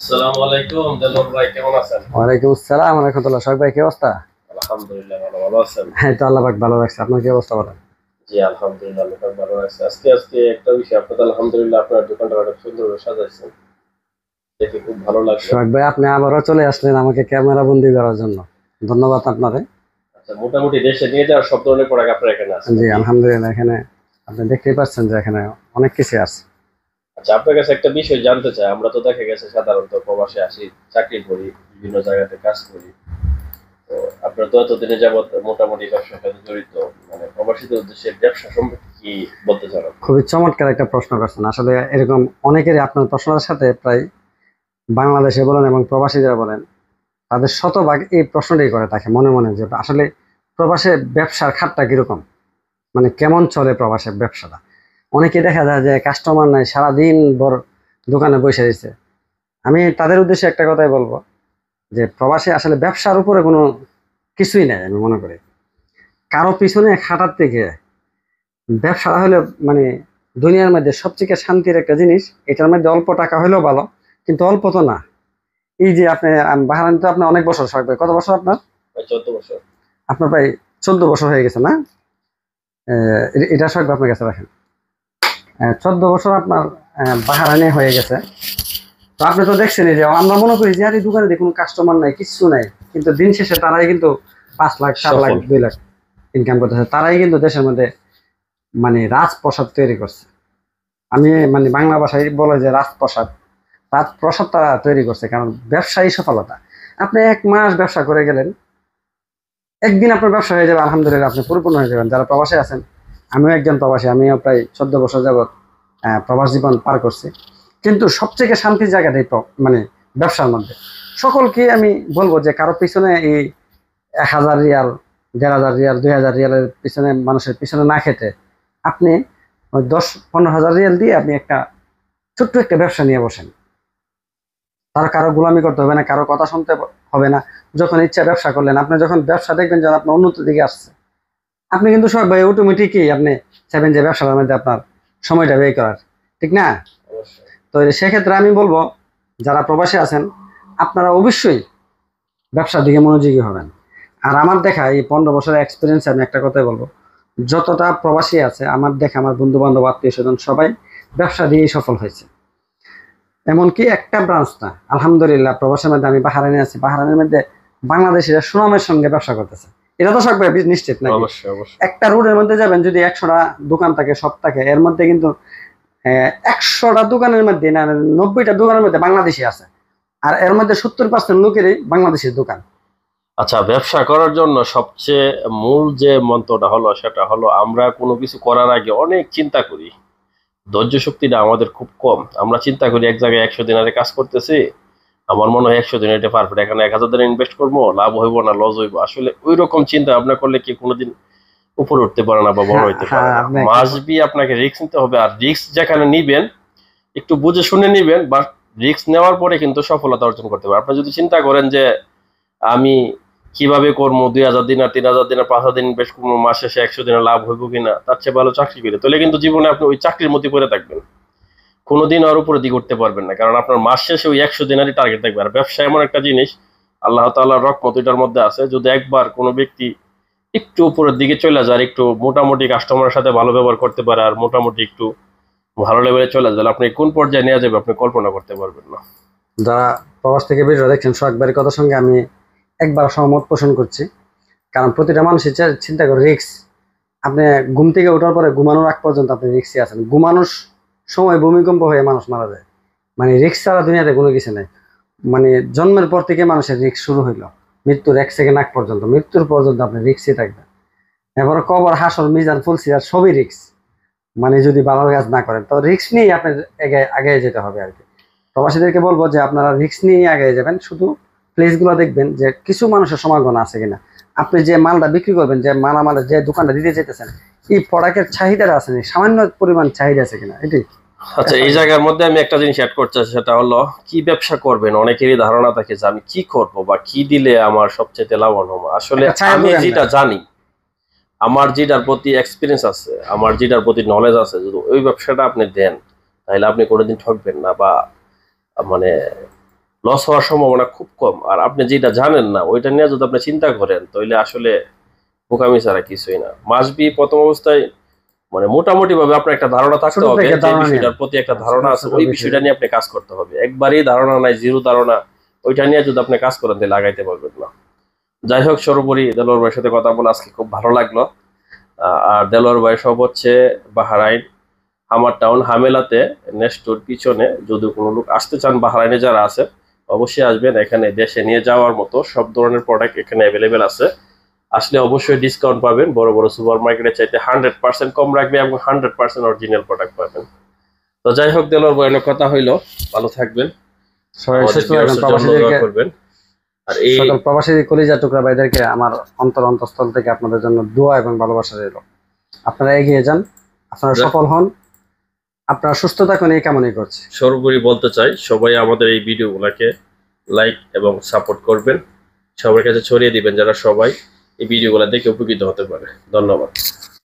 আসসালামু আলাইকুম দেলোয়ার ভাই, কেমন আছেন? ওয়ালাইকুম আসসালাম রাহমাতুল্লাহ। শখ ভাই কি অবস্থা? আলহামদুলিল্লাহ ভালো। ভালো আছেন? হ্যাঁ তো আল্লাহ পাক ভালো রাখছে। আপনার কি অবস্থা বলেন? জি আলহামদুলিল্লাহ, আল্লাহ পাক ভালো আছে। আজকে একটা বিষয়, আপনাদের আলহামদুলিল্লাহ আপনার দোকানটা অনেক সুন্দরভাবে সাজাইছেন, দেখে খুব ভালো লাগলো। শখ ভাই আপনি আবারও চলে আসলেন আমাকে ক্যামেরা বন্দি করার জন্য। ধন্যবাদ আপনাকে। আচ্ছা, মোটামুটি দেশে নিয়ে যাওয়ার সব ধরনের প্রোডাক্ট আপনার এখানে আছে জি নাকি? আলহামদুলিল্লাহ, এখানে আপনি দেখতেই পাচ্ছেন যে এখানে অনেক কিছু আছে। আচ্ছা, আপনার কাছে একটা বিষয় জানতে চাই। আমরা তো দেখা গেছে সাধারণত প্রবাসে আসি, চাকরি করি, বিভিন্ন জায়গাতে কাজ করি। তো আপনার তো এতদিনে যাবত মোটামুটি ব্যবসার সাথে জড়িত, মানে প্রবাসীদের উদ্দেশ্যে ব্যবসা সম্পর্কে কি বলতে চান আপনি? খুবই চমৎকার একটা প্রশ্ন করছেন। আসলে এরকম অনেকেরই আপনার প্রশ্নের সাথে প্রায় বাংলাদেশে বলেন এবং প্রবাসীরা বলেন, তাদের শতভাগ এই প্রশ্নটাই করে থাকে মনে মনে, যে আসলে প্রবাসে ব্যবসার খাতটা কিরকম, মানে কেমন চলে প্রবাসের ব্যবসাটা। অনেকে দেখা যায় যে কাস্টমার নাই, সারাদিন ভর দোকানে বসে রয়েছে। আমি তাদের উদ্দেশ্যে একটা কথাই বলবো, যে প্রবাসে আসলে ব্যবসার উপরে কোনো কিছুই নাই আমি মনে করি। কারো পিছনে খাটার থেকে ব্যবসাটা হলো মানে দুনিয়ার মধ্যে সবথেকে শান্তির একটা জিনিস। এটার মধ্যে অল্প টাকা হলেও ভালো, কিন্তু অল্প তো না। এই যে আপনি বাহারান তো আপনার অনেক বছর থাকবে, কত বছর আপনার? ভাই 14 বছর। আপনার প্রায় 14 বছর হয়ে গেছে না? এটা সব আপনার কাছে রাখেন। 14 বছর আপনার বাহারানে হয়ে গেছে। তো আপনি তো দেখছেন যে আমরা মনে করি যে আরে দোকানে কোনো কাস্টমার নাই, কিচ্ছু নাই, কিন্তু দিন শেষে তারাই কিন্তু 5 লাখ 4 লাখ সফল। 2 লাখ ইনকাম করতেছে। তারাই কিন্তু দেশের মধ্যে মানে রাজপ্রসাদ তৈরি করছে। আমি মানে বাংলা ভাষায় বলে যে রাজপ্রসাদ, রাজপ্রসাদ তারা তৈরি করছে, কারণ ব্যবসায়ী সফলতা। আপনি 1 মাস ব্যবসা করে গেলেন, একদিন আপনার ব্যবসা হয়ে যাবে, আলহামদুলিল্লাহ আপনি পরিপূর্ণ হয়ে যাবেন। যারা প্রবাসে আছেন, আমিও একজন প্রবাসী, আমিও প্রায় 14 বছর যাবৎ প্রবাস জীবন পার করছি। কিন্তু সবথেকে শান্তির জায়গাটাই মানে ব্যবসার মধ্যে। সকলকে আমি বলবো যে কারো পিছনে এই 1,000 রিয়াল, 1,500 রিয়াল, 2,000 রিয়ালের পিছনে, মানুষের পিছনে না খেতে আপনি ওই 10-15 হাজার রিয়াল দিয়ে আপনি একটা ছোট্ট একটা ব্যবসা নিয়ে বসেন। তার কারো গোলামি করতে হবে না, কারো কথা শুনতে হবে না। যখন ইচ্ছা ব্যবসা করলেন, আপনি যখন ব্যবসা দেখবেন যে আপনার উন্নতির দিকে আসছে, আপনি কিন্তু সব ভাই অটোমেটিকই আপনি চাইবেন যে ব্যবসার মধ্যে আপনার সময়টা ব্যয় করার, ঠিক না? অবশ্যই। তো সেক্ষেত্রে আমি বলবো, যারা প্রবাসী আছেন আপনারা অবশ্যই ব্যবসার দিকে মনোযোগী হবেন। আর আমার দেখা এই 15 বছরের এক্সপিরিয়েন্স আমি একটা কথাই বলবো, যতটা প্রবাসী আছে আমার দেখা, আমার বন্ধু বান্ধব আত্মীয় স্বজন সবাই ব্যবসা দিয়েই সফল হয়েছে। এমনকি একটা ব্রাঞ্চ না, আলহামদুলিল্লাহ প্রবাসের মধ্যে আমি বাহারাইনে আছি, বাহারাইনের মধ্যে বাংলাদেশিরা সুনামের সঙ্গে ব্যবসা করতেছে। এটা তো সব নিশ্চিত নাকি? অবশ্যই, অবশ্যই। একটা রোডের মধ্যে যাবেন, যদি 100টা দোকান থাকে, সব থাকে, এর মধ্যে কিন্তু 100টা দোকানের মধ্যে না 90টা দোকানের মধ্যে বাংলাদেশি আছে। আর এর মধ্যে 70% লোকেরই বাংলাদেশের দোকান। আচ্ছা, ব্যবসা করার জন্য সবচেয়ে মূল যে মন্ত্রটা হলো সেটা হলো আমরা কোনো কিছু করার আগে অনেক চিন্তা করি। ধৈর্য শক্তিটা আমাদের খুব কম। আমরা চিন্তা করি এক জায়গায় 100 দিনারে কাজ করতেছি, আমার মনে হয় 100 দিন এটা পারফেক্ট, এখানে 1,000 দিন ইনভেস্ট করবো, লাভ হইব না লস হইব। আসলে ওই রকম চিন্তা ভাবনা করলে কি কোনোদিন উপরে উঠতে পারে না বা বড় হ্যাঁ হইতে পারে হ্যাঁ, না। আপনি একটা মাসবি আপনাকে রিস্ক নিতে হবে, আর রিস্ক যেখানে নিবেন একটু বুঝে শুনে নিবেন, বা রিস্ক নেওয়ার পরে কিন্তু সফলতা অর্জন করতে পারবেন। আপনি যদি চিন্তা করেন যে আমি কিভাবে করবো, 2,000 দিন আর 3,000 দিন আর 5,000 দিন ইনভেস্ট করবো, মাস শেষে 100 দিনে লাভ হইব কিনা, তার চেয়ে ভালো চাকরি করে, তাহলে কিন্তু জীবনে আপনি ওই চাকরির মধ্যে পড়ে থাকবেন, কোনোদিন আর উপরে দিকে উঠতে পারবেন না। কারণ আপনার মাস শেষে ওই 100 দিনারই টার্গেট থাকবে। আর ব্যবসা এমন একটা জিনিস, আল্লাহ তাআলার রহমত এটার মধ্যে আছে, যদি একবার কোনো ব্যক্তি একটু উপরের দিকে চলে যায়, আর একটু মোটামুটি কাস্টমারের সাথে ভালো ব্যবহার করতে পারে, আর মোটামুটি একটু ভালো লেভেলে চলে যায়, আপনি কোন পর্যায়ে নিয়ে যাবে আপনি কল্পনা করতে পারবেন না। যারা প্রবাস থেকে ভিডিও দেখছেন, সোহাগবাড়ির কথার সঙ্গে আমি একবার সহমত পোষণ করছি। কারণ প্রতিটা মানুষের চিন্তা করে রিস্ক। আপনি ঘুম থেকে ওঠার পরে ঘুমানোর আগ পর্যন্ত আপনি রিক্সে আছেন। ঘুমানোর সময় ভূমিকম্প হয়ে মানুষ মারা যায়। মানে রিক্স ছাড়া দুনিয়াতে কোনো কিছু নেই। মানে জন্মের পর থেকে মানুষের রিক্স শুরু হইলো, মৃত্যুর 1 সেকেন্ড আগ পর্যন্ত, মৃত্যুর পর্যন্ত আপনি রিক্সই থাকবেন। এবার কবর, হাসর, মিজান, ফুলসিরাত সবই রিক্স। মানে যদি ভালো কাজ না করেন, তো রিক্স নিয়েই আপনার আগে যেতে হবে আর কি। প্রবাসীদেরকে বলবো যে আপনারা রিক্স নিয়ে আগে যাবেন। শুধু প্লেসগুলো দেখবেন যে কিছু মানুষের সমাগম আছে কিনা। আপনি যে মালটা বিক্রি করবেন, যে মালামালের যে দোকানটা দিতে যেতেছেন, এই প্রোডাক্টের চাহিদাটা আছে নি, সামান্য পরিমাণ চাহিদা আছে কিনা, এটি। আচ্ছা, এই জায়গার মধ্যে আমি একটা জিনিস অ্যাড করতে চাই, সেটা হলো কি ব্যবসা করবেন। অনেকেরই ধারণা থাকে যে আমি কি করব বা কি দিলে আমার সবচেয়ে লাভবান হবো। আসলে একটা ছায়া আমি দোকান যেটা দেন। জানি, আমার যেটার প্রতি এক্সপিরিয়েন্স আছে, আমার যেটার প্রতি নলেজ আছে, যদি ওই ব্যবসাটা আপনি দেন তাহলে আপনি কোনোদিন ঠকবেন না, বা মানে লস হওয়ার সম্ভাবনা খুব কম। আর আপনি যেটা জানেন না ওইটা নিয়ে যদি আপনি চিন্তা করেন তাহলে আসলে বোকামি ছাড়া কিছুই না। মাসবি প্রথম অবস্থায় মানে মোটামুটি ভাবে আপনার একটা ধারণা থাকতে ছোট হবে থেকে যে ধারণা নিয়ে বিষয়টার প্রতি একটা ছোট ধারণা আছে, ছোট ওই বিষয় বিষয়টা নিয়ে আপনি কাজ করতে হবে। একবারই ধারণা নাই, জিরো ধারণা, ওইটা নিয়ে যদি আপনি কাজ করেন তাহলে আগাইতে পারবেন না। যাই হোক, সর্বোপরি দেলোয়ার ভাইয়ের সাথে কথা বলে আজকে খুব ভালো লাগলো। আর দেলোয়ার ভাই সব হচ্ছে বাহরাইন হামার টাউন হামেলাতে নেস্টোর পিছনে। যদি কোনো লোক আসতে চান বাহরাইনে যারা আছে অবশ্যই আসবেন, এখানে দেশে নিয়ে যাওয়ার মতো সব ধরনের প্রোডাক্ট এখানে অ্যাভেলেবেল আছে। আসলে অবশ্যই ডিসকাউন্ট পাবেন, বড় বড় সুপার মার্কেটের চাইতে 100% কম রাখবে এবং 100% অরিজিনাল প্রোডাক্ট পাবেন। তো যাই হোক, দেলোয়ার ভাই অনেক কথা হইলো, ভালো থাকবেন, সবাই আমাদের সুস্থ থাকবেন, viewers এর জন্য দোয়া করবেন। আর এই সকল প্রবাসী কলিজা টুকরা ভাইদেরকে আমার অন্তঃস্থল থেকে আপনাদের জন্য দোয়া এবং ভালোবাসা রইল। আপনারা এগিয়ে যান, আপনারা সফল হন, আপনারা সুস্থ থাকুন, এই কামনাই করছি। সর্বোপরি বলতে চাই সবাই আমাদের এই ভিডিওগুলোকে লাইক এবং সাপোর্ট করবেন, সবার কাছে ছড়িয়ে দিবেন যারা সবাই এই ভিডিওগুলো দেখে উপকৃত হতে পারে। ধন্যবাদ।